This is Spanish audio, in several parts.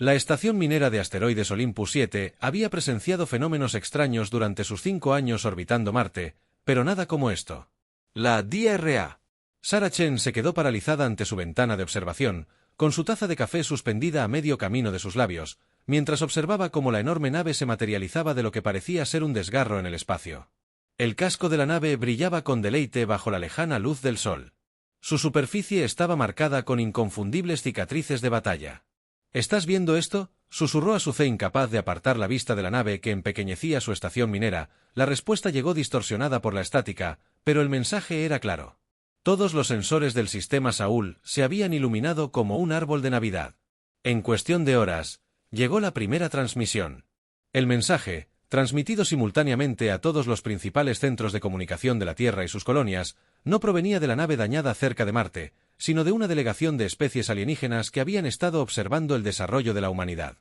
La estación minera de asteroides Olympus 7 había presenciado fenómenos extraños durante sus 5 años orbitando Marte, pero nada como esto. La DRA. Sarah Chen se quedó paralizada ante su ventana de observación, con su taza de café suspendida a medio camino de sus labios, mientras observaba cómo la enorme nave se materializaba de lo que parecía ser un desgarro en el espacio. El casco de la nave brillaba con deleite bajo la lejana luz del sol. Su superficie estaba marcada con inconfundibles cicatrices de batalla. ¿Estás viendo esto?, susurró a su C, incapaz de apartar la vista de la nave que empequeñecía su estación minera. La respuesta llegó distorsionada por la estática, pero el mensaje era claro. Todos los sensores del sistema Saúl se habían iluminado como un árbol de Navidad. En cuestión de horas, llegó la primera transmisión. El mensaje, transmitido simultáneamente a todos los principales centros de comunicación de la Tierra y sus colonias, no provenía de la nave dañada cerca de Marte, sino de una delegación de especies alienígenas que habían estado observando el desarrollo de la humanidad.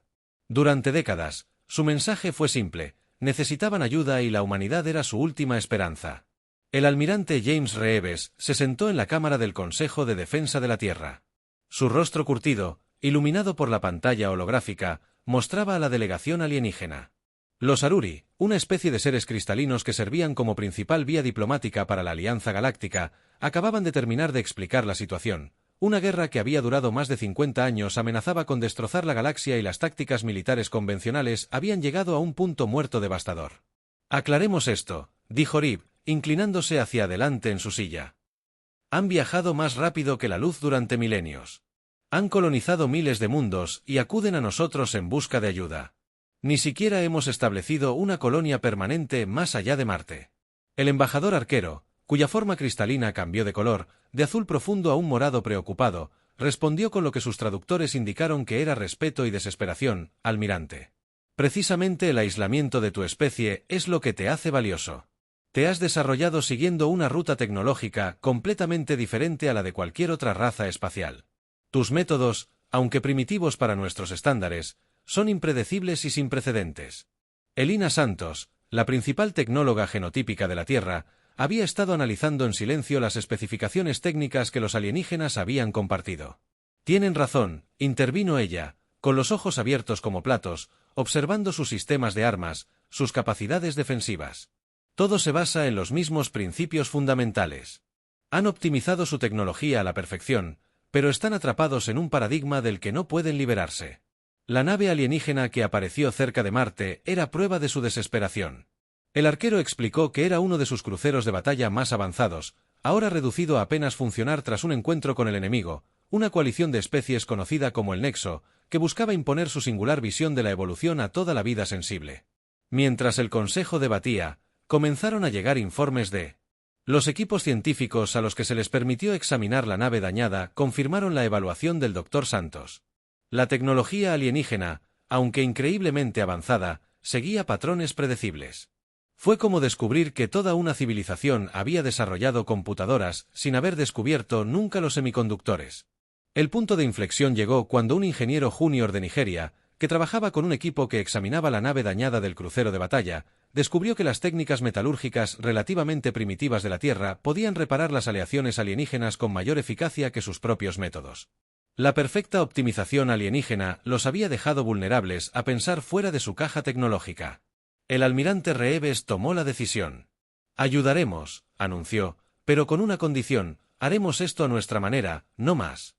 Durante décadas, su mensaje fue simple: necesitaban ayuda y la humanidad era su última esperanza. El almirante James Reeves se sentó en la cámara del Consejo de Defensa de la Tierra. Su rostro curtido, iluminado por la pantalla holográfica, mostraba a la delegación alienígena. Los Aruri, una especie de seres cristalinos que servían como principal vía diplomática para la Alianza Galáctica, acababan de terminar de explicar la situación. Una guerra que había durado más de 50 años amenazaba con destrozar la galaxia y las tácticas militares convencionales habían llegado a un punto muerto devastador. Aclaremos esto, dijo Rib, inclinándose hacia adelante en su silla. Han viajado más rápido que la luz durante milenios. Han colonizado miles de mundos y acuden a nosotros en busca de ayuda. Ni siquiera hemos establecido una colonia permanente más allá de Marte. El embajador arquero, cuya forma cristalina cambió de color, de azul profundo a un morado preocupado, respondió con lo que sus traductores indicaron que era respeto y desesperación: almirante. Precisamente el aislamiento de tu especie es lo que te hace valioso. Te has desarrollado siguiendo una ruta tecnológica completamente diferente a la de cualquier otra raza espacial. Tus métodos, aunque primitivos para nuestros estándares, son impredecibles y sin precedentes. Elina Santos, la principal tecnóloga genotípica de la Tierra, había estado analizando en silencio las especificaciones técnicas que los alienígenas habían compartido. Tienen razón, intervino ella, con los ojos abiertos como platos, observando sus sistemas de armas, sus capacidades defensivas. Todo se basa en los mismos principios fundamentales. Han optimizado su tecnología a la perfección, pero están atrapados en un paradigma del que no pueden liberarse. La nave alienígena que apareció cerca de Marte era prueba de su desesperación. El arquero explicó que era uno de sus cruceros de batalla más avanzados, ahora reducido a apenas funcionar tras un encuentro con el enemigo, una coalición de especies conocida como el Nexo, que buscaba imponer su singular visión de la evolución a toda la vida sensible. Mientras el Consejo debatía, comenzaron a llegar informes de los equipos científicos a los que se les permitió examinar la nave dañada confirmaron la evaluación del Dr. Santos. La tecnología alienígena, aunque increíblemente avanzada, seguía patrones predecibles. Fue como descubrir que toda una civilización había desarrollado computadoras sin haber descubierto nunca los semiconductores. El punto de inflexión llegó cuando un ingeniero junior de Nigeria, que trabajaba con un equipo que examinaba la nave dañada del crucero de batalla, descubrió que las técnicas metalúrgicas relativamente primitivas de la Tierra podían reparar las aleaciones alienígenas con mayor eficacia que sus propios métodos. La perfecta optimización alienígena los había dejado vulnerables a pensar fuera de su caja tecnológica. El almirante Reeves tomó la decisión. Ayudaremos, anunció, pero con una condición: haremos esto a nuestra manera, no más.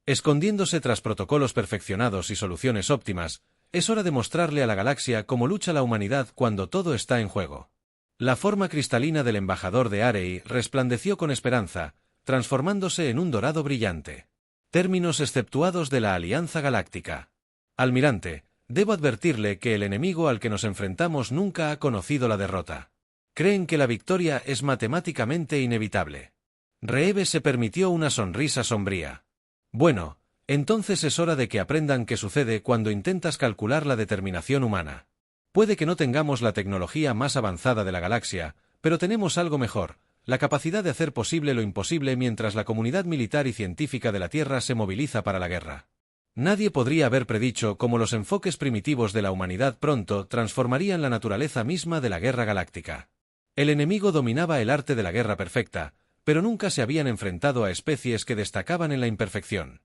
Escondiéndose tras protocolos perfeccionados y soluciones óptimas, es hora de mostrarle a la galaxia cómo lucha la humanidad cuando todo está en juego. La forma cristalina del embajador de Arei resplandeció con esperanza, transformándose en un dorado brillante. Términos exceptuados de la Alianza Galáctica. Almirante, debo advertirle que el enemigo al que nos enfrentamos nunca ha conocido la derrota. Creen que la victoria es matemáticamente inevitable. Reeves se permitió una sonrisa sombría. Bueno, entonces es hora de que aprendan qué sucede cuando intentas calcular la determinación humana. Puede que no tengamos la tecnología más avanzada de la galaxia, pero tenemos algo mejor: la capacidad de hacer posible lo imposible mientras la comunidad militar y científica de la Tierra se moviliza para la guerra. Nadie podría haber predicho cómo los enfoques primitivos de la humanidad pronto transformarían la naturaleza misma de la guerra galáctica. El enemigo dominaba el arte de la guerra perfecta, pero nunca se habían enfrentado a especies que destacaban en la imperfección.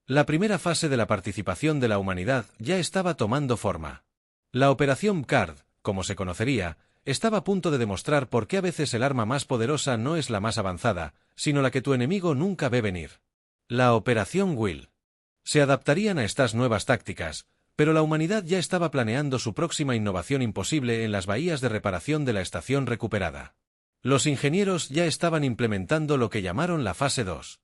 La primera fase de la participación de la humanidad ya estaba tomando forma. La Operación Card, como se conocería, estaba a punto de demostrar por qué a veces el arma más poderosa no es la más avanzada, sino la que tu enemigo nunca ve venir. La Operación Will. Se adaptarían a estas nuevas tácticas, pero la humanidad ya estaba planeando su próxima innovación imposible en las bahías de reparación de la estación recuperada. Los ingenieros ya estaban implementando lo que llamaron la fase 2.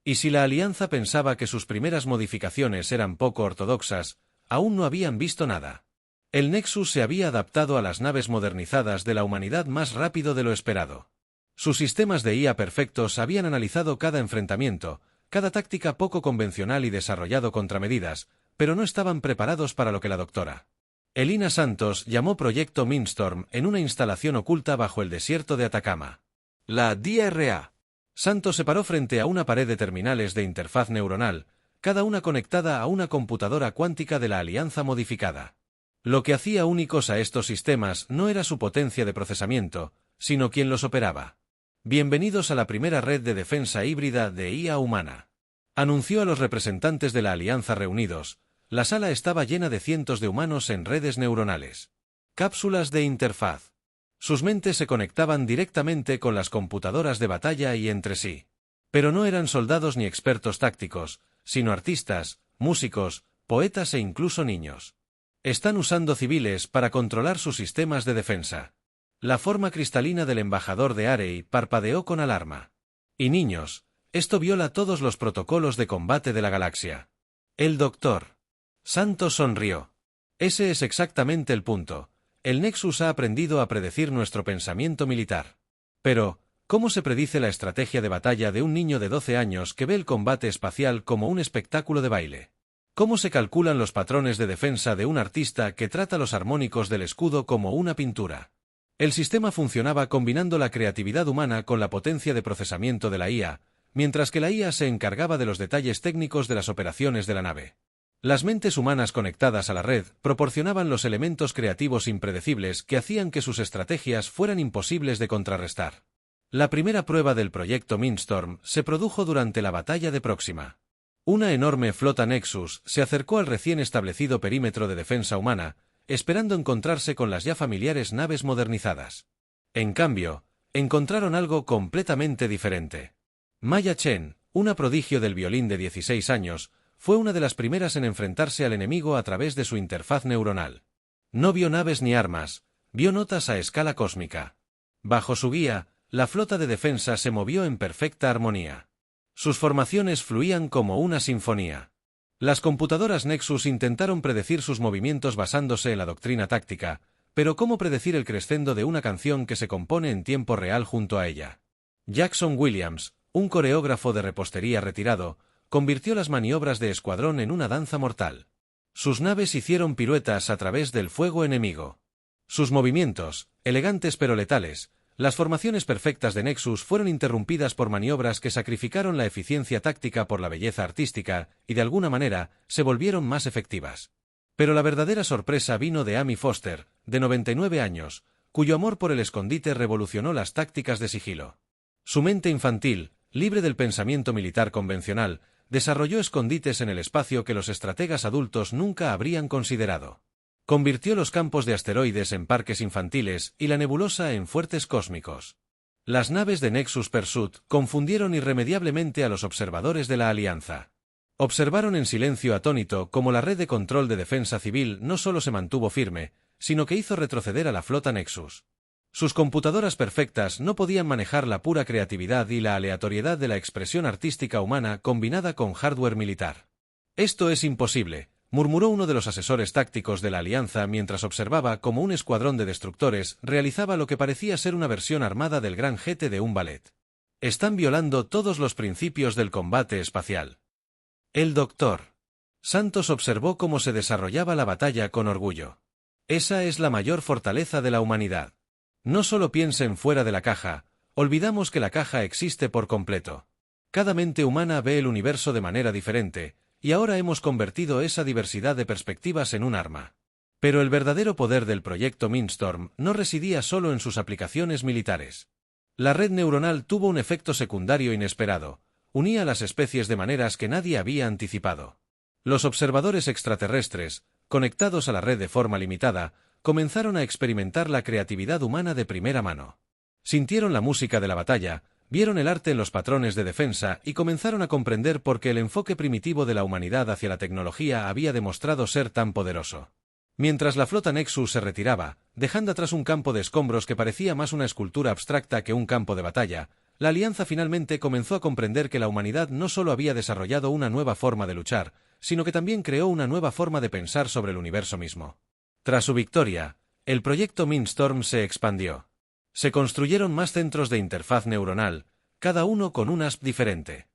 Y si la Alianza pensaba que sus primeras modificaciones eran poco ortodoxas, aún no habían visto nada. El Nexus se había adaptado a las naves modernizadas de la humanidad más rápido de lo esperado. Sus sistemas de IA perfectos habían analizado cada enfrentamiento, cada táctica poco convencional y desarrollado contramedidas, pero no estaban preparados para lo que la doctora Elina Santos llamó Proyecto Mindstorm en una instalación oculta bajo el desierto de Atacama. La DRA. Santos se paró frente a una pared de terminales de interfaz neuronal, cada una conectada a una computadora cuántica de la Alianza modificada. Lo que hacía únicos a estos sistemas no era su potencia de procesamiento, sino quien los operaba. Bienvenidos a la primera red de defensa híbrida de IA humana. Anunció a los representantes de la Alianza reunidos. La sala estaba llena de cientos de humanos en redes neuronales. Cápsulas de interfaz. Sus mentes se conectaban directamente con las computadoras de batalla y entre sí. Pero no eran soldados ni expertos tácticos, sino artistas, músicos, poetas e incluso niños. Están usando civiles para controlar sus sistemas de defensa. La forma cristalina del embajador de Arey parpadeó con alarma. Y niños, esto viola todos los protocolos de combate de la galaxia. El doctor Santos sonrió. Ese es exactamente el punto. El Nexus ha aprendido a predecir nuestro pensamiento militar. Pero, ¿cómo se predice la estrategia de batalla de un niño de 12 años que ve el combate espacial como un espectáculo de baile? ¿Cómo se calculan los patrones de defensa de un artista que trata los armónicos del escudo como una pintura? El sistema funcionaba combinando la creatividad humana con la potencia de procesamiento de la IA, mientras que la IA se encargaba de los detalles técnicos de las operaciones de la nave. Las mentes humanas conectadas a la red proporcionaban los elementos creativos impredecibles que hacían que sus estrategias fueran imposibles de contrarrestar. La primera prueba del proyecto Mindstorm se produjo durante la batalla de Próxima. Una enorme flota Nexus se acercó al recién establecido perímetro de defensa humana, esperando encontrarse con las ya familiares naves modernizadas. En cambio, encontraron algo completamente diferente. Maya Chen, una prodigio del violín de 16 años, fue una de las primeras en enfrentarse al enemigo a través de su interfaz neuronal. No vio naves ni armas, vio notas a escala cósmica. Bajo su guía, la flota de defensa se movió en perfecta armonía. Sus formaciones fluían como una sinfonía. Las computadoras Nexus intentaron predecir sus movimientos basándose en la doctrina táctica, pero ¿cómo predecir el crescendo de una canción que se compone en tiempo real junto a ella? Jackson Williams, un coreógrafo de repostería retirado, convirtió las maniobras de escuadrón en una danza mortal. Sus naves hicieron piruetas a través del fuego enemigo. Sus movimientos, elegantes pero letales, las formaciones perfectas de Nexus fueron interrumpidas por maniobras que sacrificaron la eficiencia táctica por la belleza artística y de alguna manera se volvieron más efectivas. Pero la verdadera sorpresa vino de Amy Foster, de 99 años, cuyo amor por el escondite revolucionó las tácticas de sigilo. Su mente infantil, libre del pensamiento militar convencional, desarrolló escondites en el espacio que los estrategas adultos nunca habrían considerado. Convirtió los campos de asteroides en parques infantiles y la nebulosa en fuertes cósmicos. Las naves de Nexus Pursuit confundieron irremediablemente a los observadores de la Alianza. Observaron en silencio atónito cómo la red de control de defensa civil no solo se mantuvo firme, sino que hizo retroceder a la flota Nexus. Sus computadoras perfectas no podían manejar la pura creatividad y la aleatoriedad de la expresión artística humana combinada con hardware militar. «Esto es imposible», murmuró uno de los asesores tácticos de la Alianza mientras observaba cómo un escuadrón de destructores realizaba lo que parecía ser una versión armada del gran jete de un ballet. «Están violando todos los principios del combate espacial». El doctor Santos observó cómo se desarrollaba la batalla con orgullo. «Esa es la mayor fortaleza de la humanidad. No solo piensen fuera de la caja, olvidamos que la caja existe por completo. Cada mente humana ve el universo de manera diferente, y ahora hemos convertido esa diversidad de perspectivas en un arma. Pero el verdadero poder del proyecto Mindstorm no residía solo en sus aplicaciones militares. La red neuronal tuvo un efecto secundario inesperado, unía a las especies de maneras que nadie había anticipado. Los observadores extraterrestres, conectados a la red de forma limitada, comenzaron a experimentar la creatividad humana de primera mano. Sintieron la música de la batalla, vieron el arte en los patrones de defensa y comenzaron a comprender por qué el enfoque primitivo de la humanidad hacia la tecnología había demostrado ser tan poderoso. Mientras la flota Nexus se retiraba, dejando atrás un campo de escombros que parecía más una escultura abstracta que un campo de batalla, la Alianza finalmente comenzó a comprender que la humanidad no solo había desarrollado una nueva forma de luchar, sino que también creó una nueva forma de pensar sobre el universo mismo. Tras su victoria, el proyecto Mindstorm se expandió. Se construyeron más centros de interfaz neuronal, cada uno con un ASP diferente.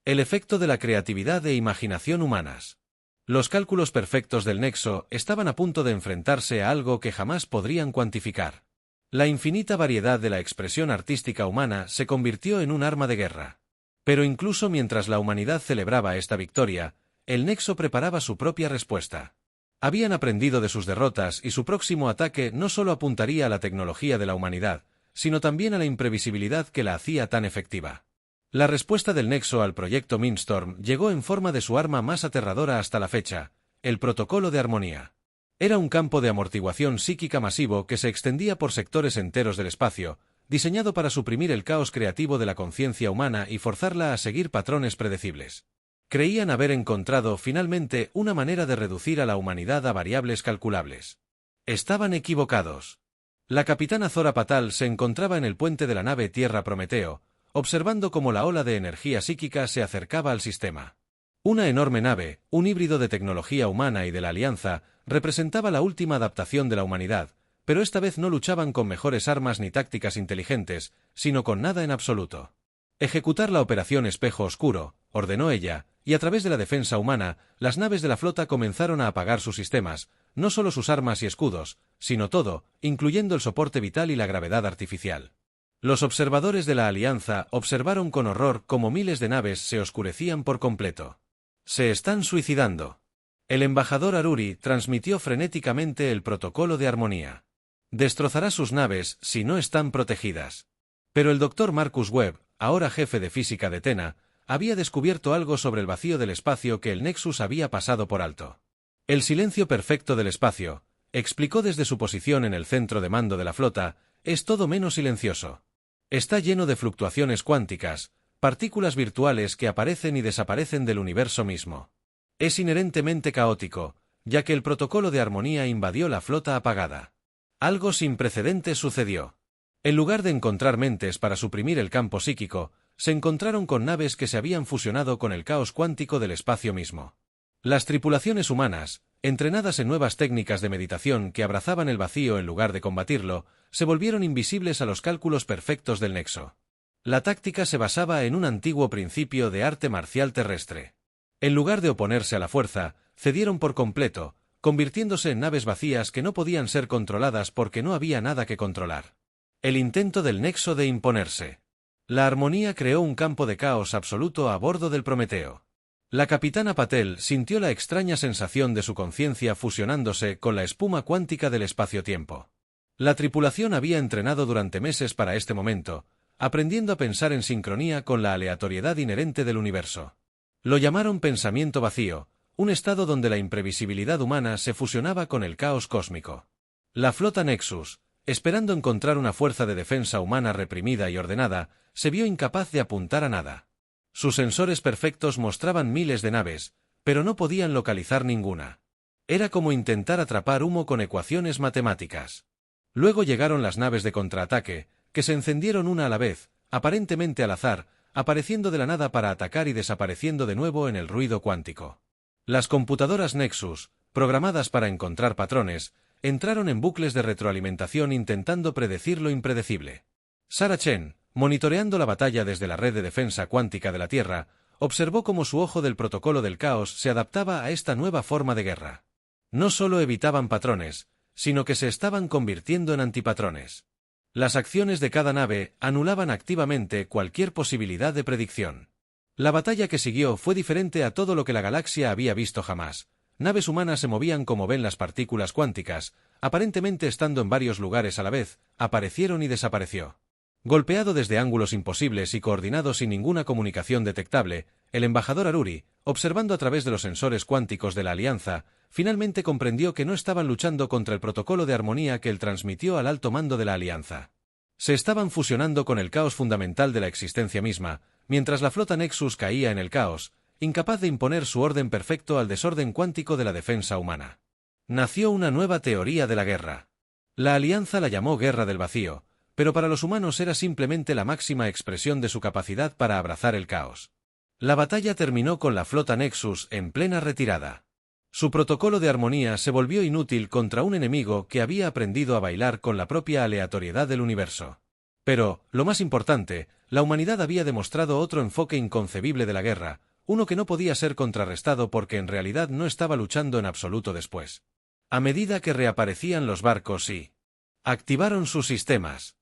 El efecto de la creatividad e imaginación humanas. Los cálculos perfectos del nexo estaban a punto de enfrentarse a algo que jamás podrían cuantificar. La infinita variedad de la expresión artística humana se convirtió en un arma de guerra. Pero incluso mientras la humanidad celebraba esta victoria, el nexo preparaba su propia respuesta. Habían aprendido de sus derrotas y su próximo ataque no solo apuntaría a la tecnología de la humanidad, sino también a la imprevisibilidad que la hacía tan efectiva. La respuesta del nexo al proyecto Mindstorm llegó en forma de su arma más aterradora hasta la fecha, el protocolo de armonía. Era un campo de amortiguación psíquica masivo que se extendía por sectores enteros del espacio, diseñado para suprimir el caos creativo de la conciencia humana y forzarla a seguir patrones predecibles. Creían haber encontrado finalmente una manera de reducir a la humanidad a variables calculables. Estaban equivocados. La capitana Zora Patal se encontraba en el puente de la nave Tierra Prometeo, observando cómo la ola de energía psíquica se acercaba al sistema. Una enorme nave, un híbrido de tecnología humana y de la Alianza, representaba la última adaptación de la humanidad, pero esta vez no luchaban con mejores armas ni tácticas inteligentes, sino con nada en absoluto. Ejecutar la operación Espejo Oscuro, ordenó ella, y a través de la defensa humana, las naves de la flota comenzaron a apagar sus sistemas, no solo sus armas y escudos, sino todo, incluyendo el soporte vital y la gravedad artificial. Los observadores de la Alianza observaron con horror cómo miles de naves se oscurecían por completo. Se están suicidando. El embajador Aruri transmitió frenéticamente el protocolo de armonía. Destrozará sus naves si no están protegidas. Pero el doctor Marcus Webb, ahora jefe de física de Tena, había descubierto algo sobre el vacío del espacio que el Nexus había pasado por alto. El silencio perfecto del espacio, explicó desde su posición en el centro de mando de la flota, es todo menos silencioso. Está lleno de fluctuaciones cuánticas, partículas virtuales que aparecen y desaparecen del universo mismo. Es inherentemente caótico, ya que el protocolo de armonía invadió la flota apagada. Algo sin precedentes sucedió. En lugar de encontrar mentes para suprimir el campo psíquico, se encontraron con naves que se habían fusionado con el caos cuántico del espacio mismo. Las tripulaciones humanas, entrenadas en nuevas técnicas de meditación que abrazaban el vacío en lugar de combatirlo, se volvieron invisibles a los cálculos perfectos del nexo. La táctica se basaba en un antiguo principio de arte marcial terrestre. En lugar de oponerse a la fuerza, cedieron por completo, convirtiéndose en naves vacías que no podían ser controladas porque no había nada que controlar. El intento del nexo de imponerse. La armonía creó un campo de caos absoluto a bordo del Prometeo. La capitana Patel sintió la extraña sensación de su conciencia fusionándose con la espuma cuántica del espacio-tiempo. La tripulación había entrenado durante meses para este momento, aprendiendo a pensar en sincronía con la aleatoriedad inherente del universo. Lo llamaron pensamiento vacío, un estado donde la imprevisibilidad humana se fusionaba con el caos cósmico. La flota Nexus, esperando encontrar una fuerza de defensa humana reprimida y ordenada, se vio incapaz de apuntar a nada. Sus sensores perfectos mostraban miles de naves, pero no podían localizar ninguna. Era como intentar atrapar humo con ecuaciones matemáticas. Luego llegaron las naves de contraataque, que se encendieron una a la vez, aparentemente al azar, apareciendo de la nada para atacar y desapareciendo de nuevo en el ruido cuántico. Las computadoras Nexus, programadas para encontrar patrones, entraron en bucles de retroalimentación intentando predecir lo impredecible. Sarah Chen, monitoreando la batalla desde la red de defensa cuántica de la Tierra, observó cómo su ojo del protocolo del caos se adaptaba a esta nueva forma de guerra. No solo evitaban patrones, sino que se estaban convirtiendo en antipatrones. Las acciones de cada nave anulaban activamente cualquier posibilidad de predicción. La batalla que siguió fue diferente a todo lo que la galaxia había visto jamás. Naves humanas se movían como ven las partículas cuánticas, aparentemente estando en varios lugares a la vez, aparecieron y desapareció. Golpeado desde ángulos imposibles y coordinado sin ninguna comunicación detectable, el embajador Aruri, observando a través de los sensores cuánticos de la Alianza, finalmente comprendió que no estaban luchando contra el protocolo de armonía que él transmitió al alto mando de la Alianza. Se estaban fusionando con el caos fundamental de la existencia misma, mientras la flota Nexus caía en el caos, incapaz de imponer su orden perfecto al desorden cuántico de la defensa humana. Nació una nueva teoría de la guerra. La Alianza la llamó Guerra del Vacío, pero para los humanos era simplemente la máxima expresión de su capacidad para abrazar el caos. La batalla terminó con la flota Nexus en plena retirada. Su protocolo de armonía se volvió inútil contra un enemigo que había aprendido a bailar con la propia aleatoriedad del universo. Pero, lo más importante, la humanidad había demostrado otro enfoque inconcebible de la guerra, uno que no podía ser contrarrestado porque en realidad no estaba luchando en absoluto después. A medida que reaparecían los barcos y activaron sus sistemas,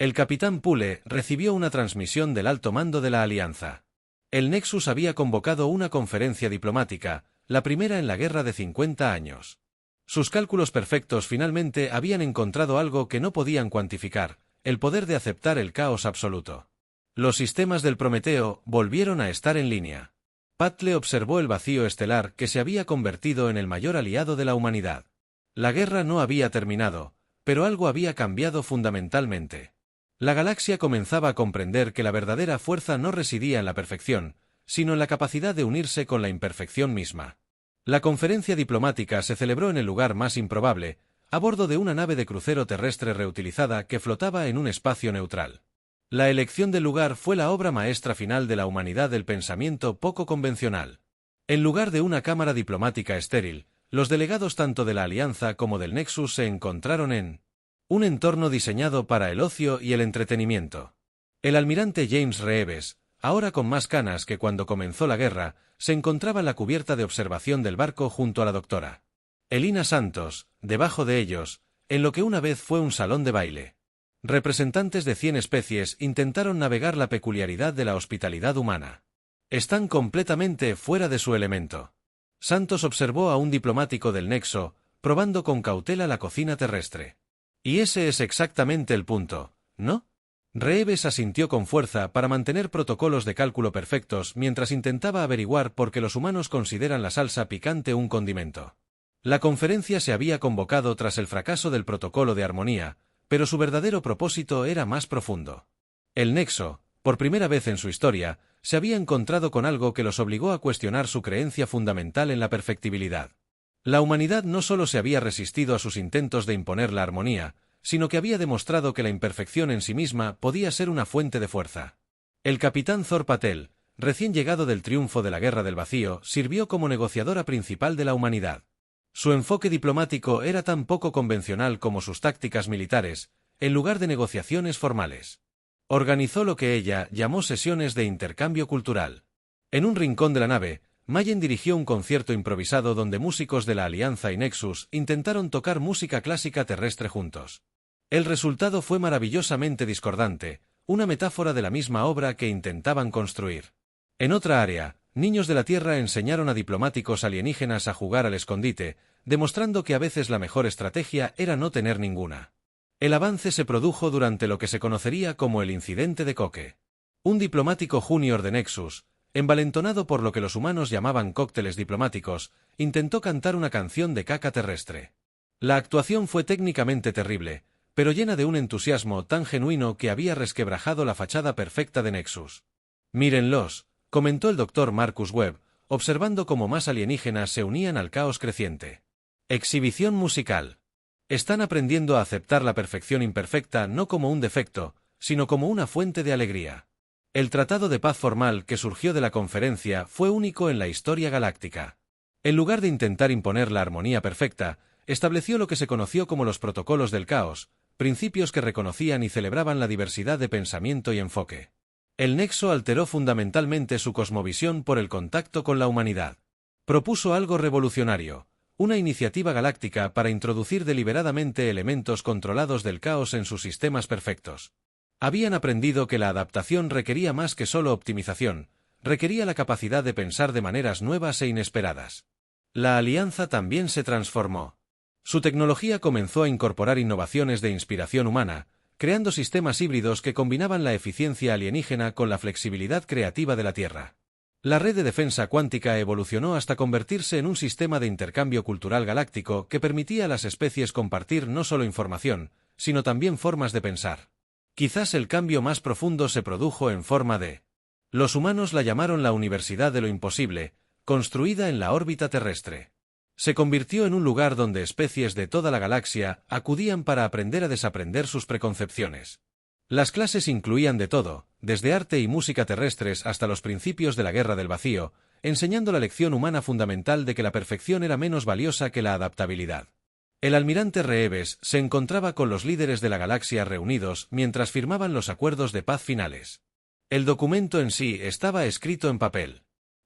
el capitán Pule recibió una transmisión del alto mando de la Alianza. El Nexus había convocado una conferencia diplomática, la primera en la guerra de 50 años. Sus cálculos perfectos finalmente habían encontrado algo que no podían cuantificar, el poder de aceptar el caos absoluto. Los sistemas del Prometeo volvieron a estar en línea. Patle observó el vacío estelar que se había convertido en el mayor aliado de la humanidad. La guerra no había terminado, pero algo había cambiado fundamentalmente. La galaxia comenzaba a comprender que la verdadera fuerza no residía en la perfección, sino en la capacidad de unirse con la imperfección misma. La conferencia diplomática se celebró en el lugar más improbable, a bordo de una nave de crucero terrestre reutilizada que flotaba en un espacio neutral. La elección del lugar fue la obra maestra final de la humanidad del pensamiento poco convencional. En lugar de una cámara diplomática estéril, los delegados tanto de la Alianza como del Nexus se encontraron en un entorno diseñado para el ocio y el entretenimiento. El almirante James Reeves, ahora con más canas que cuando comenzó la guerra, se encontraba en la cubierta de observación del barco junto a la doctora Elina Santos, debajo de ellos, en lo que una vez fue un salón de baile. Representantes de 100 especies intentaron navegar la peculiaridad de la hospitalidad humana. Están completamente fuera de su elemento. Santos observó a un diplomático del Nexo, probando con cautela la cocina terrestre. Y ese es exactamente el punto, ¿no? Reeves asintió con fuerza para mantener protocolos de cálculo perfectos mientras intentaba averiguar por qué los humanos consideran la salsa picante un condimento. La conferencia se había convocado tras el fracaso del protocolo de armonía, pero su verdadero propósito era más profundo. El Nexo, por primera vez en su historia, se había encontrado con algo que los obligó a cuestionar su creencia fundamental en la perfectibilidad. La humanidad no solo se había resistido a sus intentos de imponer la armonía, sino que había demostrado que la imperfección en sí misma podía ser una fuente de fuerza. El capitán Thor Patel, recién llegado del triunfo de la Guerra del Vacío, sirvió como negociadora principal de la humanidad. Su enfoque diplomático era tan poco convencional como sus tácticas militares, en lugar de negociaciones formales. Organizó lo que ella llamó sesiones de intercambio cultural. En un rincón de la nave, Mayen dirigió un concierto improvisado donde músicos de la Alianza y Nexus intentaron tocar música clásica terrestre juntos. El resultado fue maravillosamente discordante, una metáfora de la misma obra que intentaban construir. En otra área, niños de la Tierra enseñaron a diplomáticos alienígenas a jugar al escondite, demostrando que a veces la mejor estrategia era no tener ninguna. El avance se produjo durante lo que se conocería como el incidente de Coque. Un diplomático junior de Nexus, envalentonado por lo que los humanos llamaban cócteles diplomáticos, intentó cantar una canción de caca terrestre. La actuación fue técnicamente terrible, pero llena de un entusiasmo tan genuino que había resquebrajado la fachada perfecta de Nexus. «Mírenlos», comentó el doctor Marcus Webb, observando cómo más alienígenas se unían al caos creciente. Exhibición musical. Están aprendiendo a aceptar la perfección imperfecta no como un defecto, sino como una fuente de alegría. El tratado de paz formal que surgió de la conferencia fue único en la historia galáctica. En lugar de intentar imponer la armonía perfecta, estableció lo que se conoció como los protocolos del caos, principios que reconocían y celebraban la diversidad de pensamiento y enfoque. El Nexo alteró fundamentalmente su cosmovisión por el contacto con la humanidad. Propuso algo revolucionario, una iniciativa galáctica para introducir deliberadamente elementos controlados del caos en sus sistemas perfectos. Habían aprendido que la adaptación requería más que solo optimización, requería la capacidad de pensar de maneras nuevas e inesperadas. La Alianza también se transformó. Su tecnología comenzó a incorporar innovaciones de inspiración humana, creando sistemas híbridos que combinaban la eficiencia alienígena con la flexibilidad creativa de la Tierra. La red de defensa cuántica evolucionó hasta convertirse en un sistema de intercambio cultural galáctico que permitía a las especies compartir no solo información, sino también formas de pensar. Quizás el cambio más profundo se produjo en forma de... Los humanos la llamaron la Universidad de lo Imposible, construida en la órbita terrestre. Se convirtió en un lugar donde especies de toda la galaxia acudían para aprender a desaprender sus preconcepciones. Las clases incluían de todo, desde arte y música terrestres hasta los principios de la Guerra del Vacío, enseñando la lección humana fundamental de que la perfección era menos valiosa que la adaptabilidad. El almirante Reeves se encontraba con los líderes de la galaxia reunidos mientras firmaban los acuerdos de paz finales. El documento en sí estaba escrito en papel.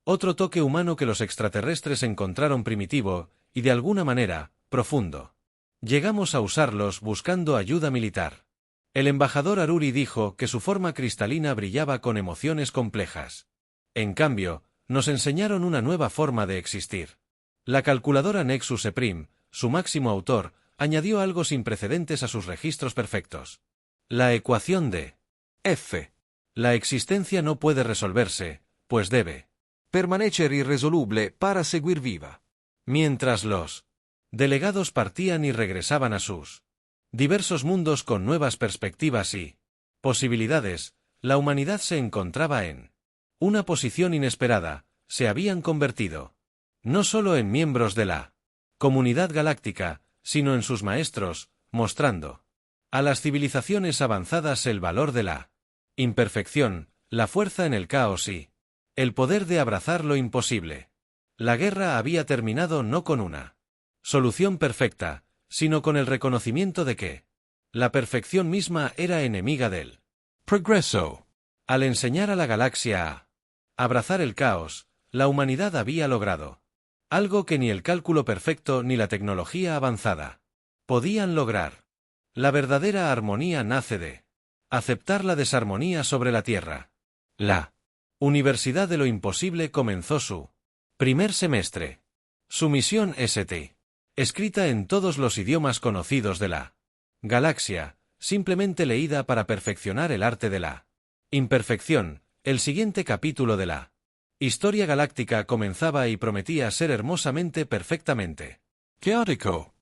Otro toque humano que los extraterrestres encontraron primitivo y, de alguna manera, profundo. Llegamos a usarlos buscando ayuda militar. El embajador Aruri dijo que su forma cristalina brillaba con emociones complejas. En cambio, nos enseñaron una nueva forma de existir. La calculadora Nexus E', su máximo autor, añadió algo sin precedentes a sus registros perfectos. La ecuación de F. La existencia no puede resolverse, pues debe permanecer irresoluble para seguir viva. Mientras los delegados partían y regresaban a sus diversos mundos con nuevas perspectivas y posibilidades, la humanidad se encontraba en una posición inesperada. Se habían convertido no solo en miembros de la comunidad galáctica, sino en sus maestros, mostrando a las civilizaciones avanzadas el valor de la imperfección, la fuerza en el caos y el poder de abrazar lo imposible. La guerra había terminado no con una solución perfecta, sino con el reconocimiento de que la perfección misma era enemiga del progreso. Al enseñar a la galaxia a abrazar el caos, la humanidad había logrado algo que ni el cálculo perfecto ni la tecnología avanzada podían lograr. La verdadera armonía nace de aceptar la desarmonía sobre la Tierra. La Universidad de lo Imposible comenzó su primer semestre. Su misión St. escrita en todos los idiomas conocidos de la galaxia, simplemente leída para perfeccionar el arte de la imperfección. El siguiente capítulo de la historia galáctica comenzaba y prometía ser hermosamente perfectamente caótico.